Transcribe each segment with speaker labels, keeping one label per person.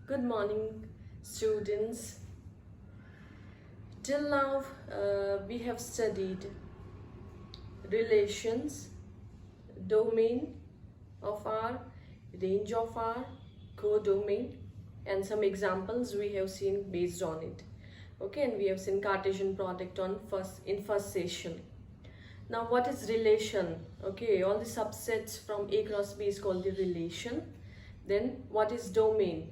Speaker 1: Good morning, students. Till now, we have studied relations, domain of R, range of R, codomain, and some examples we have seen based on it. Okay, and we have seen Cartesian product on first session. Now, what is relation? Okay, all the subsets from A cross B is called the relation. Then, what is domain?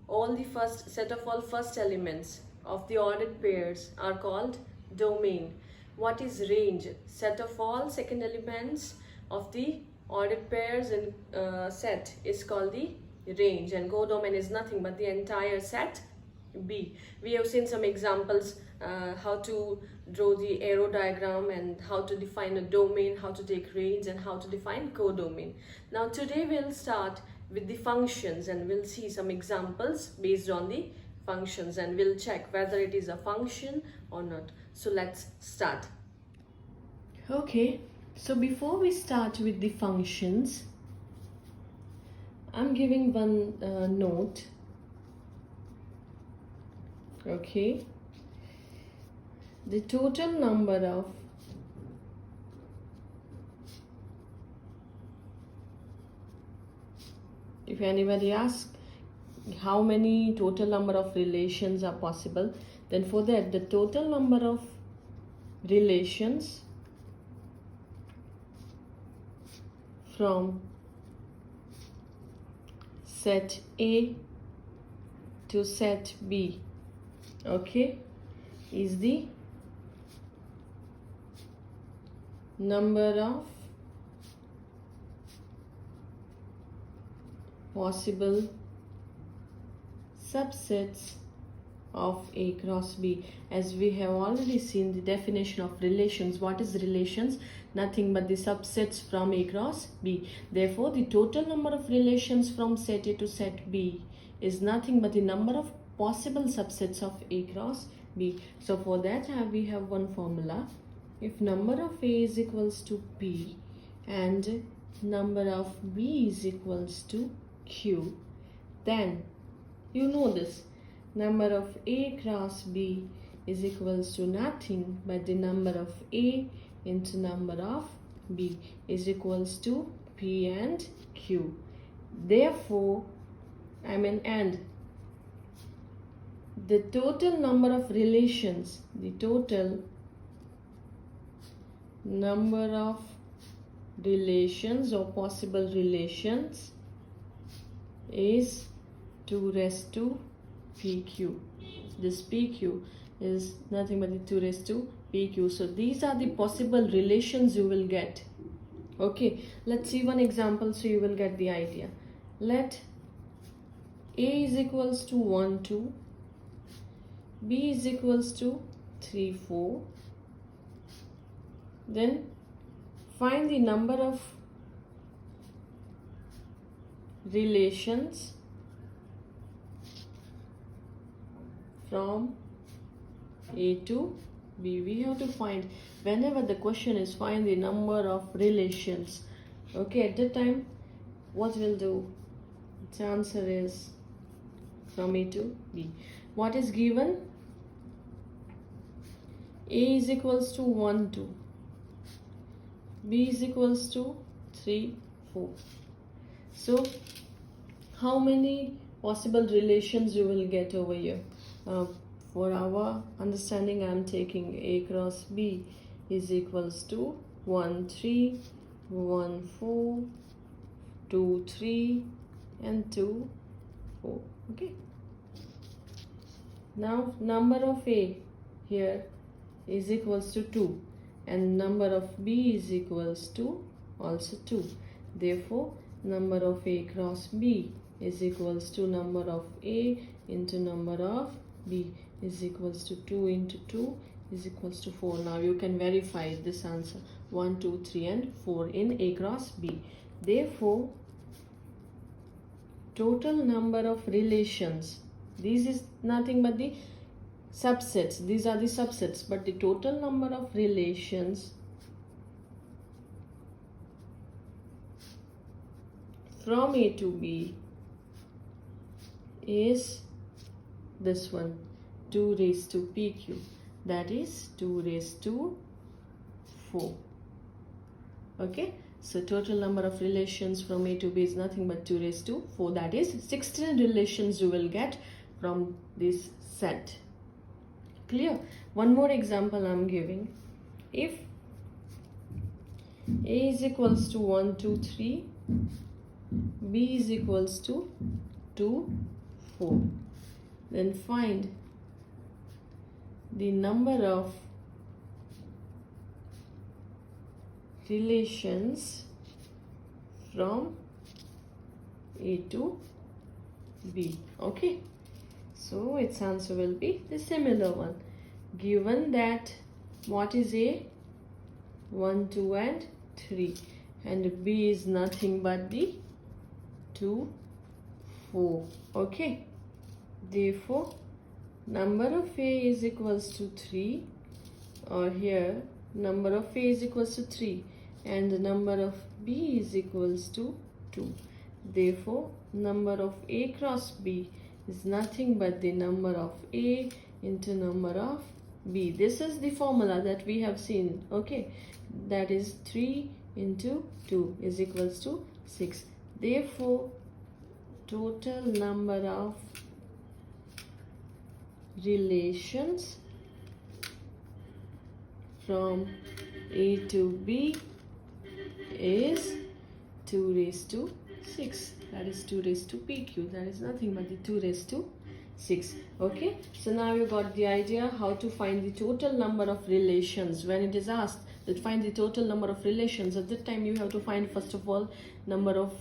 Speaker 1: All the first elements of the ordered pairs are called domain. What is range? Set of all second elements of the ordered pairs in set is called the range, and codomain is nothing but the entire set B. We have seen some examples how to draw the arrow diagram and how to define a domain, how to take range, and how to define codomain. Now today we'll start with the functions and we'll see some examples based on the functions and we'll check whether it is a function or not. So let's start. Okay, so before we start with the functions, I'm giving one note. Okay, the total number of if anybody asks how many total number of relations are possible, then for that the total number of relations from set A to set B, okay, is the number of possible subsets of A cross B. As we have already seen the definition of relations, what is relations? Nothing but the subsets from A cross B. Therefore, the total number of relations from set A to set B is nothing but the number of possible subsets of A cross B. So for that we have one formula. If number of A is equals to P and number of B is equals to Q, then you know this number of A cross B is equals to nothing but the number of A into number of B is equals to P and Q. Therefore, and the total number of relations, the total number of relations or possible relations is 2 raised to PQ. This PQ is nothing but the 2 raised to PQ. So these are the possible relations you will get. Okay, let's see one example so you will get the idea. Let A is equals to 1, 2, B is equals to 3, 4. Then find the number of relations from A to B. We have to find, whenever the question is find the number of relations, okay, at that time what we'll do, the answer is from A to B. What is given? A is equals to 1, 2, B is equals to 3, 4. So how many possible relations you will get over here? For our understanding, I am taking A cross B is equals to 1, 3, 1, 4, 2, 3 and 2, 4. Okay. Now number of A here is equals to 2 and number of B is equals to also 2. Therefore, number of A cross B is equals to number of A into number of B is equals to 2 into 2 is equals to 4. Now you can verify this answer 1, 2, 3 and 4 in A cross B. Therefore, total number of relations, this is nothing but the subsets, these are the subsets, but the total number of relations from A to B is this one, 2 raised to pq, that is 2 raised to 4. Okay, so total number of relations from A to B is nothing but 2 raised to 4, that is 16 relations you will get from this set. Clear? One more example I am giving. If A is equals to 1, 2, 3, B is equals to 2, 4, then find the number of relations from A to B. Okay, so its answer will be the similar one. Given that what is A? 1, 2 and 3, and B is nothing but the 2, 4. Okay, therefore number of A is equals to 3, or here number of A is equals to 3 and the number of B is equals to 2. Therefore number of A cross B is nothing but the number of A into number of B. This is the formula that we have seen. Okay, that is 3 into 2 is equals to 6. Therefore total number of relations from A to B is 2 raised to 6, that is 2 raised to PQ, that is nothing but the 2 raised to 6. Okay, so now you got the idea how to find the total number of relations. When it is asked that find the total number of relations, at that time you have to find first of all number of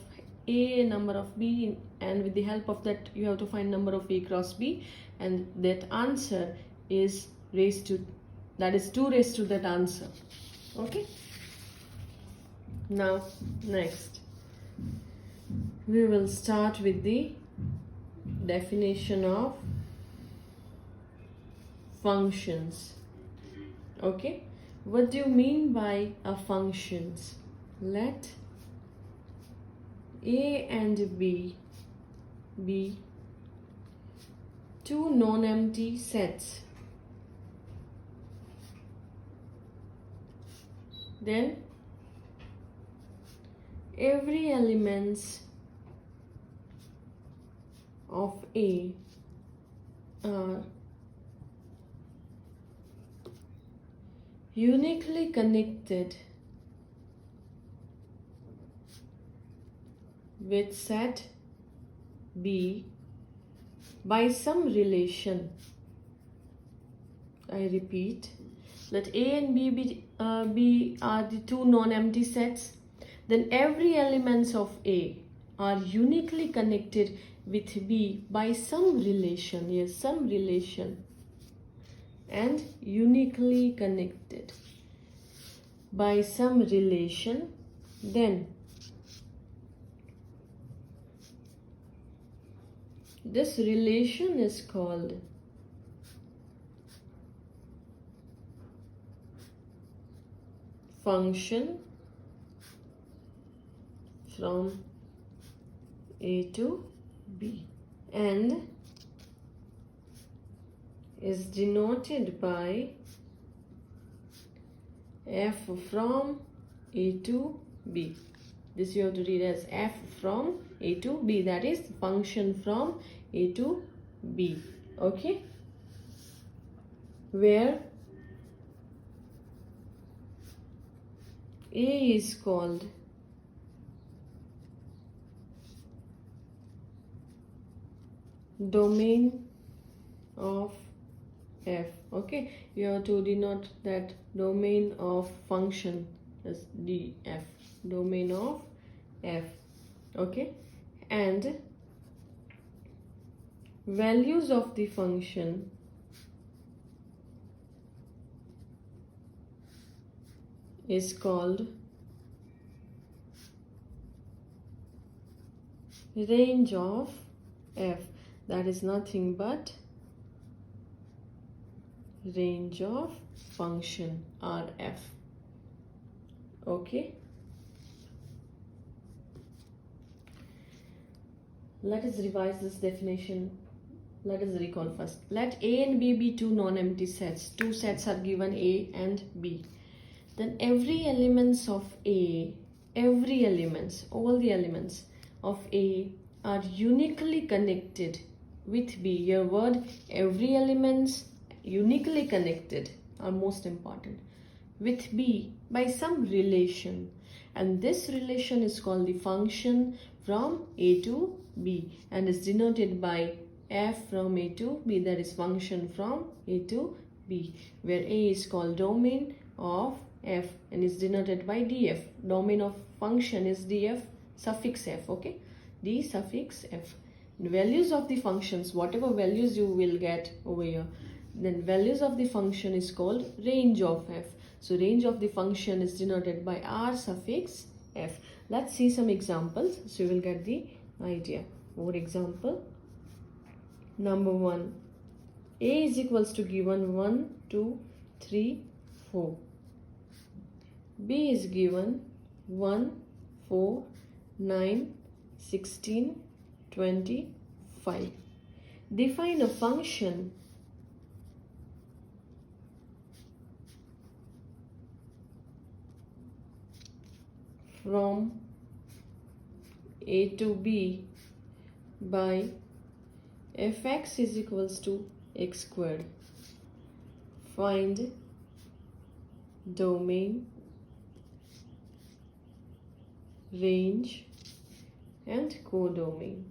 Speaker 1: A, number of B, and with the help of that you have to find number of A cross B, and that answer is raised to, that is 2 raised to that answer. Okay, now next we will start with the definition of functions. Okay, what do you mean by a functions? Let A and B be two non-empty sets. Then every elements of A are uniquely connected with set B by some relation. I repeat, let A and B are the two non-empty sets. Then every elements of A are uniquely connected with B by some relation. Yes, some relation. And uniquely connected by some relation. Then this relation is called function from A to B and is denoted by f from A to B. This you have to read as f from A to B, that is function from A to B. Okay, where A is called domain of f. Okay, you have to denote that domain of function as df, domain of f. Okay, and values of the function is called range of f, that is nothing but range of function Rf. Okay, Let us revise this definition. Let us recall first. Let A and B be two non-empty sets. Two sets are given, A and B. Then every elements of A, all the elements of A are uniquely connected with B. Your word every elements uniquely connected are most important with B by some relation, and this relation is called the function from A to B and is denoted by f from A to B, that is function from A to B, where A is called domain of f and is denoted by df. Domain of function is df suffix f, okay, d suffix f. Values of the functions, whatever values you will get over here, then values of the function is called range of f. So range of the function is denoted by r suffix f. Let's see some examples so you will get the idea. For example, number 1, A is equals to given 1, 2, 3, 4. B is given 1, 4, 9, 16, 25. Define a function from A to B by fx is equals to x squared. Find domain, range and codomain.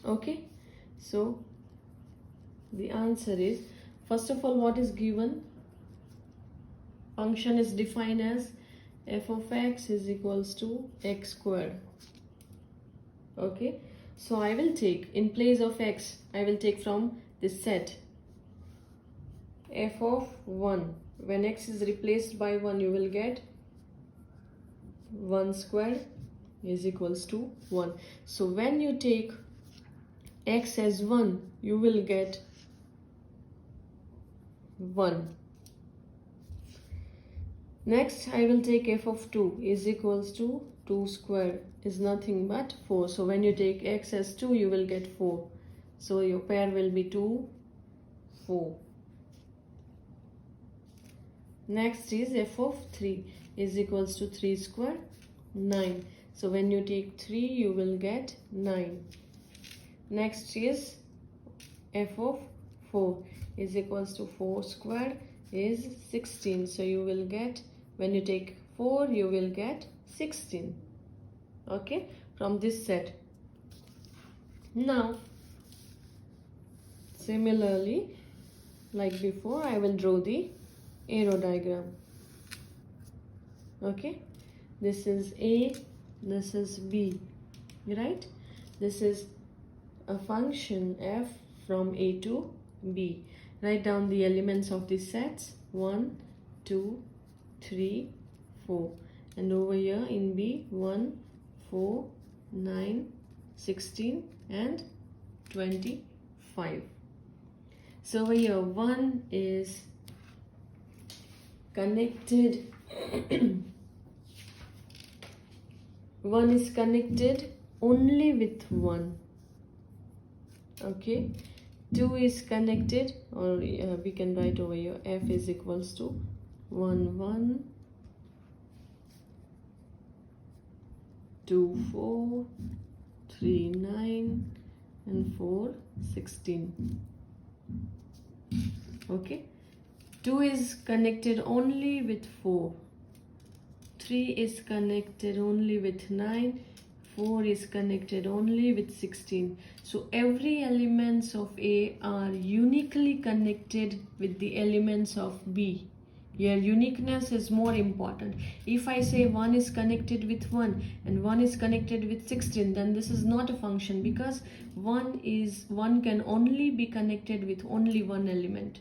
Speaker 1: Okay, so the answer is, first of all, what is given? Function is defined as f of x is equals to x squared. Okay, so I will take, in place of x, I will take from this set f of 1. When x is replaced by 1, you will get 1 squared is equals to 1. So when you take x as 1, you will get 1. Next, I will take f of 2 is equals to 2 squared is nothing but 4. So when you take x as 2, you will get 4. So your pair will be 2, 4. Next is f of 3 is equals to 3 squared, 9. So when you take 3, you will get 9. Next is f of 4 is equals to 4 squared is 16. So you will get, when you take 4, you will get 16. Okay, from this set. Now, similarly, like before, I will draw the arrow diagram. Okay, this is A, this is B, right? This is a function f from A to B. Write down the elements of these sets: 1, 2, 3, 4. And over here in B, 1, 4, 9, 16 and 25. So over here 1 is connected 1 is connected only with 1. Okay, 2 is connected, or we can write over here f is equals to 1, 1, 2, 4, 3, 9 and 4, 16. Okay, 2 is connected only with 4, 3 is connected only with 9, 4 is connected only with 16. So every elements of A are uniquely connected with the elements of B. Here uniqueness is more important. If I say 1 is connected with 1 and 1 is connected with 16, then this is not a function, because 1 can only be connected with only one element.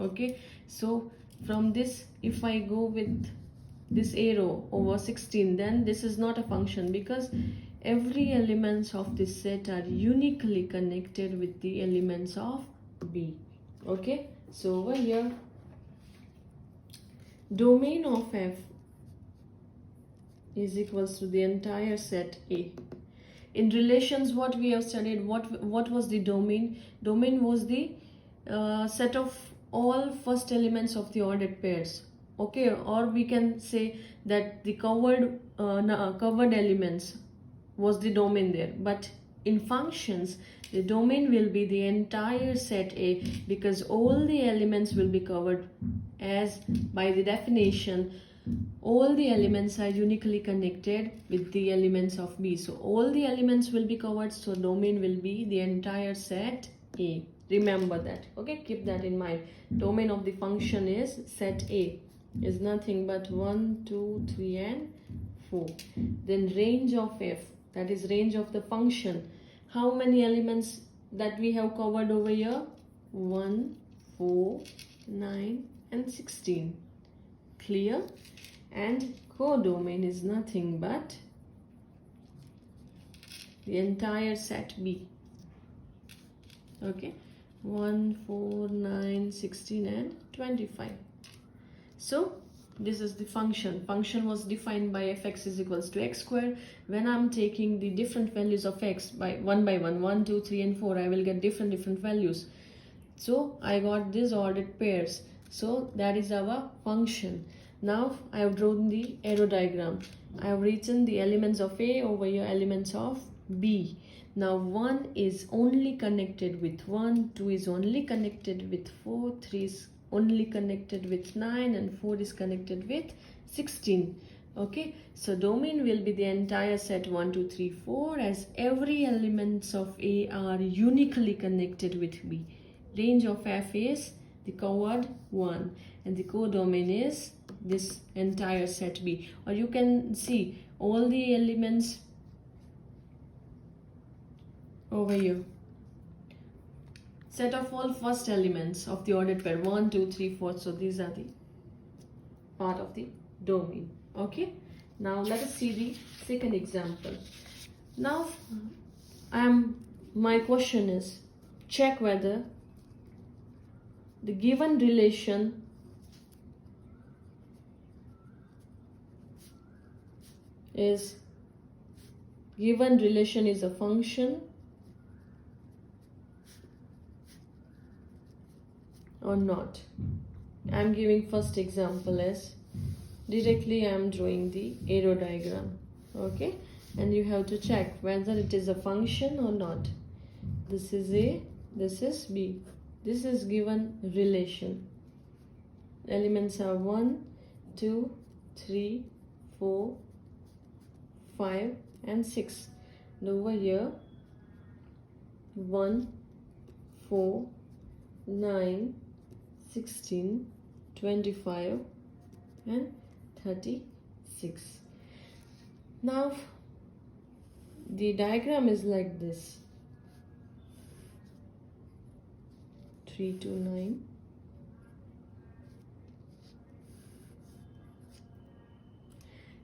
Speaker 1: Okay, so from this, if I go with this arrow over 16, then this is not a function, because every elements of this set are uniquely connected with the elements of B. Okay, so over here, domain of f is equals to the entire set A. In relations, what we have studied, what was the domain? Domain was the set of all first elements of the ordered pairs. Okay, or we can say that the covered elements was the domain there. But in functions, the domain will be the entire set A, because all the elements will be covered, as by the definition all the elements are uniquely connected with the elements of B. So all the elements will be covered, so domain will be the entire set A. Remember that. Okay, keep that in mind. Domain of the function is set A, is nothing but 1, 2, 3 and 4. Then range of F, that is range of the function. How many elements that we have covered over here? 1, 4, 9 and 16. Clear? And codomain is nothing but the entire set B. Okay, 1, 4, 9, 16 and 25. So this is the function. Function was defined by fx is equals to x square. When I'm taking the different values of x by one, 1, 2, 3 and 4, I will get different values. So I got these ordered pairs. So that is our function. Now I have drawn the arrow diagram. I have written the elements of A over here, elements of B. Now 1 is only connected with 1, 2 is only connected with 4, 3 is only connected with 9 and 4 is connected with 16. Okay, so domain will be the entire set 1, 2, 3, 4, as every elements of A are uniquely connected with B. Range of F is the covered one, and the codomain is this entire set B. Or you can see all the elements over here. Set of all first elements of the ordered pair 1, 2, 3, 4. So these are the part of the domain. Okay. Now let us see the second example. Now my question is, check whether the given relation is a function or not. I'm giving first example as directly I'm drawing the arrow diagram. Okay, and you have to check whether it is a function or not. This is A, this is B. This is given relation. Elements are 1, 2, 3, 4, 5 and 6. And over here 1, 4, 9, 16, 25 and 36. Now the diagram is like this: 3 to 9.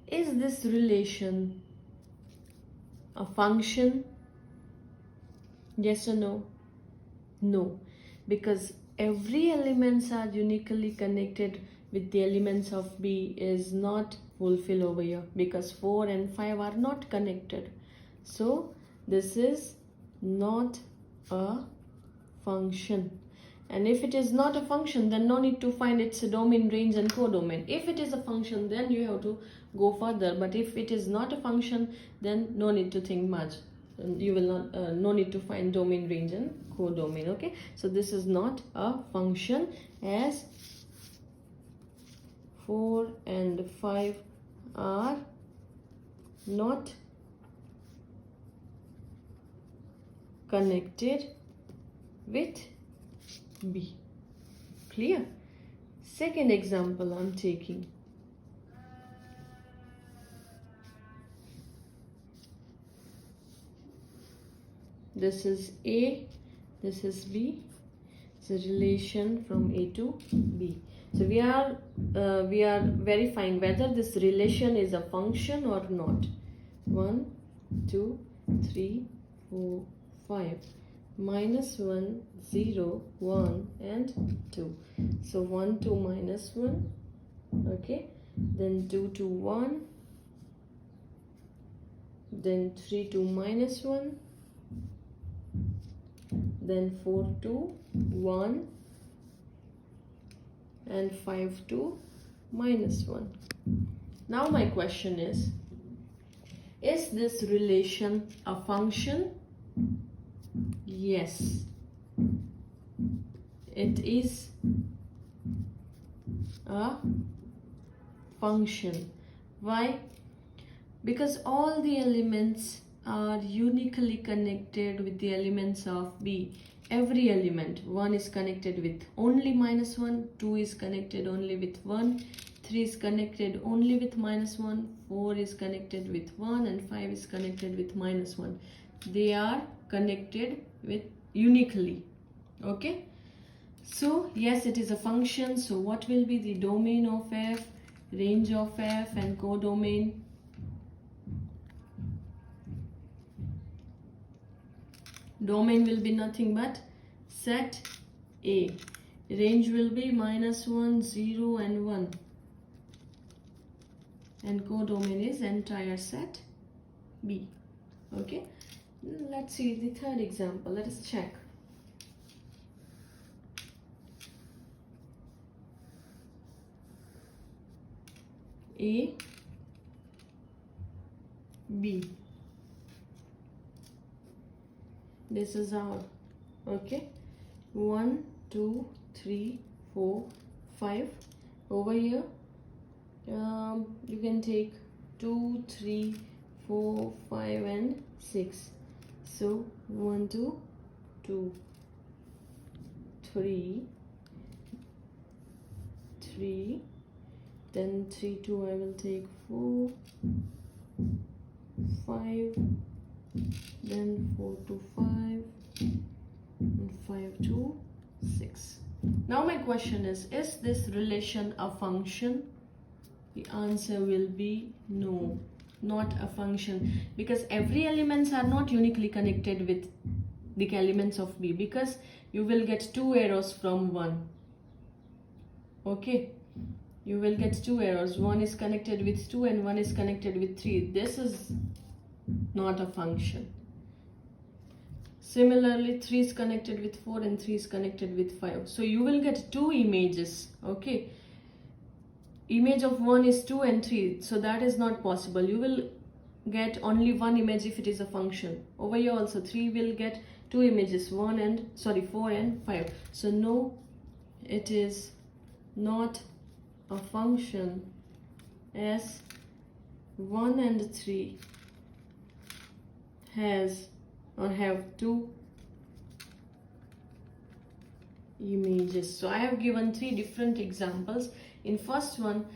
Speaker 1: Is this relation a function? Yes or no? No, because every elements are uniquely connected with the elements of B is not fulfilled over here, because 4 and 5 are not connected. So this is not a function. And if it is not a function, then no need to find its domain, range and codomain. If it is a function, then you have to go further. But if it is not a function, then no need to think much. You will not, no need to find domain, range and codomain. Okay, so this is not a function, as 4 and 5 are not connected with B. Clear? Second example I'm taking. This is A, this is B. It's a relation from A to B. So we are verifying whether this relation is a function or not. 1, 2, 3, 4, 5. -1, 0, 1 and 2. So 1, 2, -1. Okay, then 2, 2, 1, then 3 to minus 1, then 4 to 1, and 5 to minus 1. Now my question is this relation a function? Yes, it is a function. Why? Because all the elements are uniquely connected with the elements of B. Every element, 1 is connected with only minus 1, 2 is connected only with 1, 3 is connected only with minus 1, 4 is connected with 1, and 5 is connected with minus 1. They are connected with uniquely. Okay? So yes, it is a function. So what will be the domain of F, range of F, and codomain? Domain will be nothing but set A. Range will be minus 1, 0, and 1. And codomain is entire set B. Okay. Let's see the third example. Let us check. A, B. This is our, okay, 1, 2, 3, 4, 5. Over here, you can take 2, 3, 4, 5, and 6. So 1, 2, 2, 3, 3. Then 3, 2, I will take 4, 5, then 4 to 5, and 5 to 6. Now my question is this relation a function? The answer will be no, not a function, because every elements are not uniquely connected with the elements of B, because you will get 2 errors from 1. Okay, you will get 2 errors. 1 is connected with 2 and 1 is connected with 3. This is not a function. Similarly, 3 is connected with 4 and 3 is connected with 5. So you will get 2 images. Okay, image of 1 is 2 and 3, so that is not possible. You will get only 1 image if it is a function. Over here also 3 will get 2 images, 4 and 5. So no, it is not a function, as 1 and 3 has or have 2 images. So I have given 3 different examples. In first one,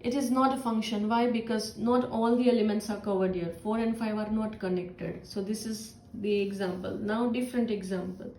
Speaker 1: it is not a function. Why? Because not all the elements are covered here. 4 and 5 are not connected. So this is the example. Now different example.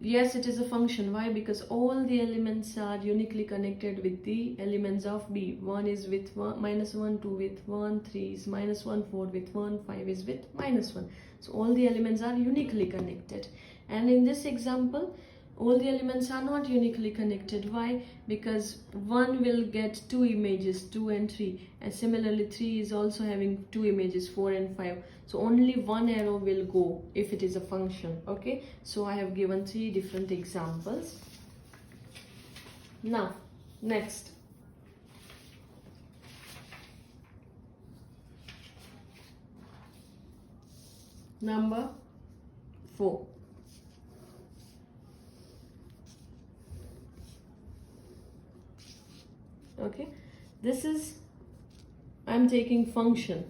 Speaker 1: Yes, it is a function. Why? Because all the elements are uniquely connected with the elements of B. 1 is with minus 1, 2 with 1, 3 is minus 1, 4 with 1, 5 is with minus 1. So all the elements are uniquely connected. And in this example, all the elements are not uniquely connected. Why? Because 1 will get 2 images, 2 and 3, and similarly 3 is also having 2 images, 4 and 5. So only 1 arrow will go if it is a function. Okay, so I have given 3 different examples. Now next, number 4. Okay, this is, I'm taking function.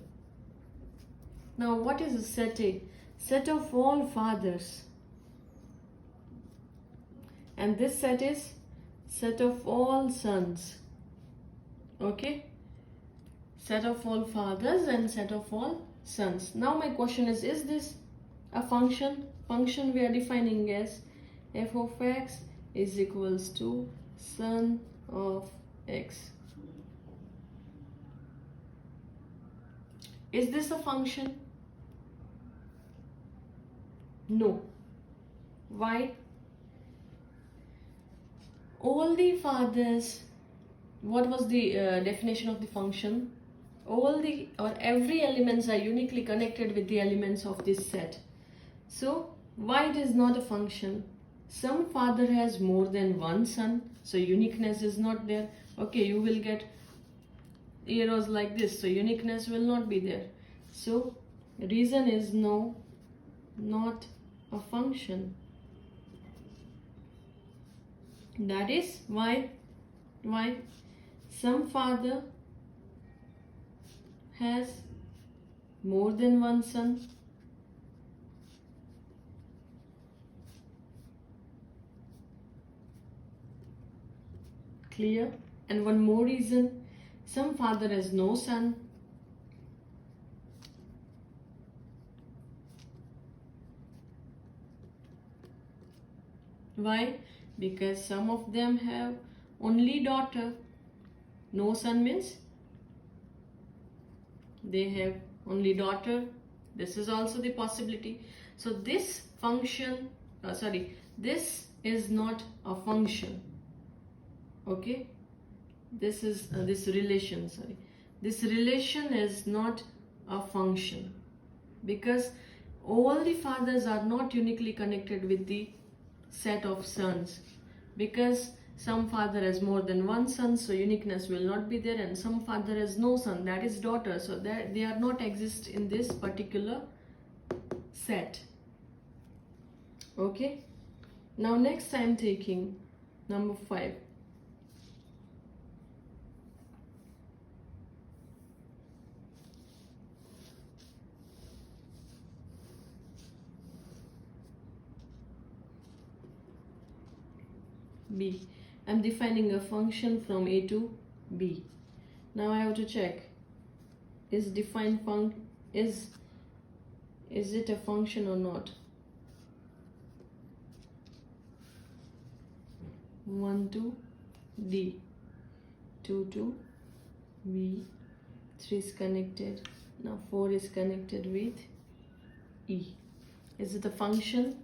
Speaker 1: Now what is a set A? Set of all fathers. And this set is set of all sons. Okay, set of all fathers and set of all sons. Now my question is this a function? Function we are defining as f of x is equals to son of x. Is this a function? No. Why? All the fathers, what was the definition of the function? all the or every elements are uniquely connected with the elements of this set. So why it is not a function? Some father has more than one son, so uniqueness is not there. Okay, you will get arrows like this, so uniqueness will not be there. So reason is no, not a function. That is why some father has more than one son, clear? And one more reason, some father has no son. Why? Because some of them have only daughter. No son means they have only daughter. This is also the possibility. So this function, this is not a function. Okay, this is this relation, this relation is not a function, because all the fathers are not uniquely connected with the set of sons, because some father has more than one son, so uniqueness will not be there, and some father has no son, that is daughter, so that they are not exist in this particular set. Okay, now next I am taking number 5. B. I'm defining a function from A to B. Now I have to check, is defined is it a function or not? 1 to D, 2 to B, 3 is connected. Now 4 is connected with E. Is it a function?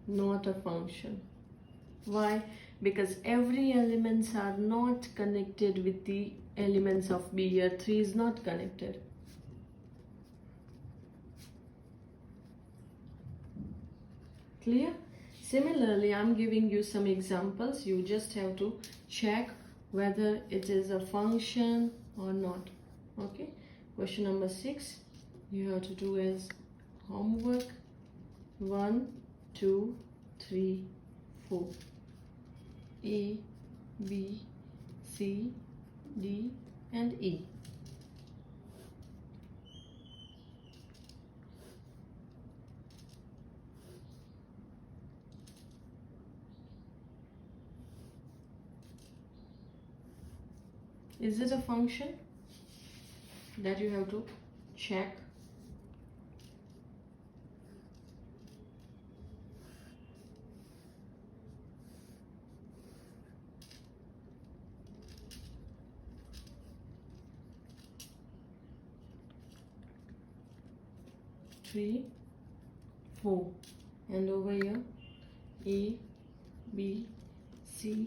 Speaker 1: Not a function. Why? Because every elements are not connected with the elements of B. Here 3 is not connected. Clear? Similarly, I'm giving you some examples. You just have to check whether it is a function or not. Okay? Question number 6. You have to do as homework. 1, 2, 3, 4. A, B, C, D, and E. Is it a function? That you have to check. Three, 4, and over here A, B, C,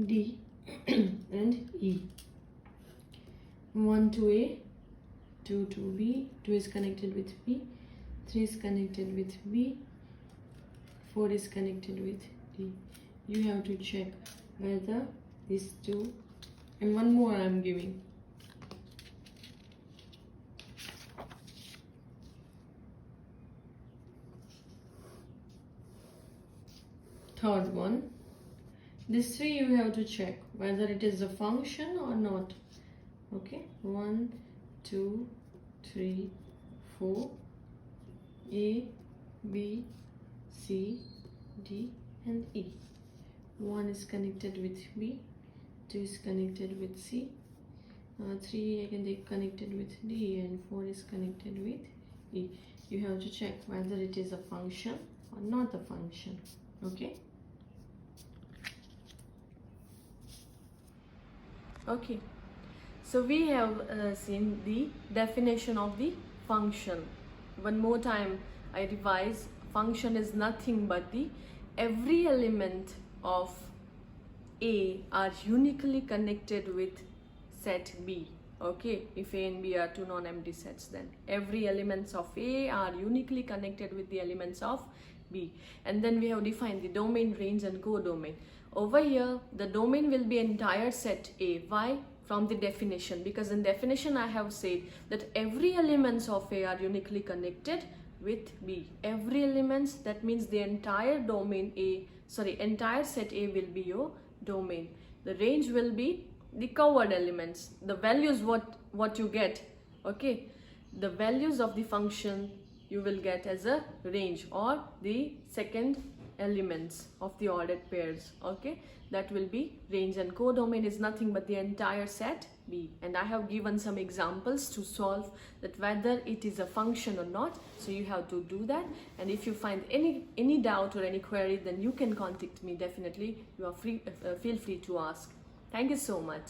Speaker 1: D, and E. 1 to A, 2 to B, 2 is connected with B, 3 is connected with B, 4 is connected with D. You have to check whether these two, and one more I am giving. Third one, this 3 you have to check whether it is a function or not. Okay, 1, 2, 3, 4, A, B, C, D, and E. 1 is connected with B, 2 is connected with C, 3 again connected with D, and 4 is connected with E. You have to check whether it is a function or not a function. Okay. Okay, so we have seen the definition of the function. One more time I revise. Function is nothing but the every element of A are uniquely connected with set B. Okay, if A and B are two non-empty sets, then every elements of A are uniquely connected with the elements of B. And then we have defined the domain, range and codomain. Over here, the domain will be entire set A. Why? From the definition, because in definition I have said that every elements of A are uniquely connected with B. Every elements, that means the entire domain A, entire set A will be your domain. The range will be the covered elements, the values what you get, okay, the values of the function you will get as a range, or the second elements of the ordered pairs, okay, that will be range. And codomain is nothing but the entire set B, and I have given some examples to solve that whether it is a function or not, so you have to do that. And if you find any doubt or any query, then you can contact me. Definitely you are free, feel free to ask. Thank you so much.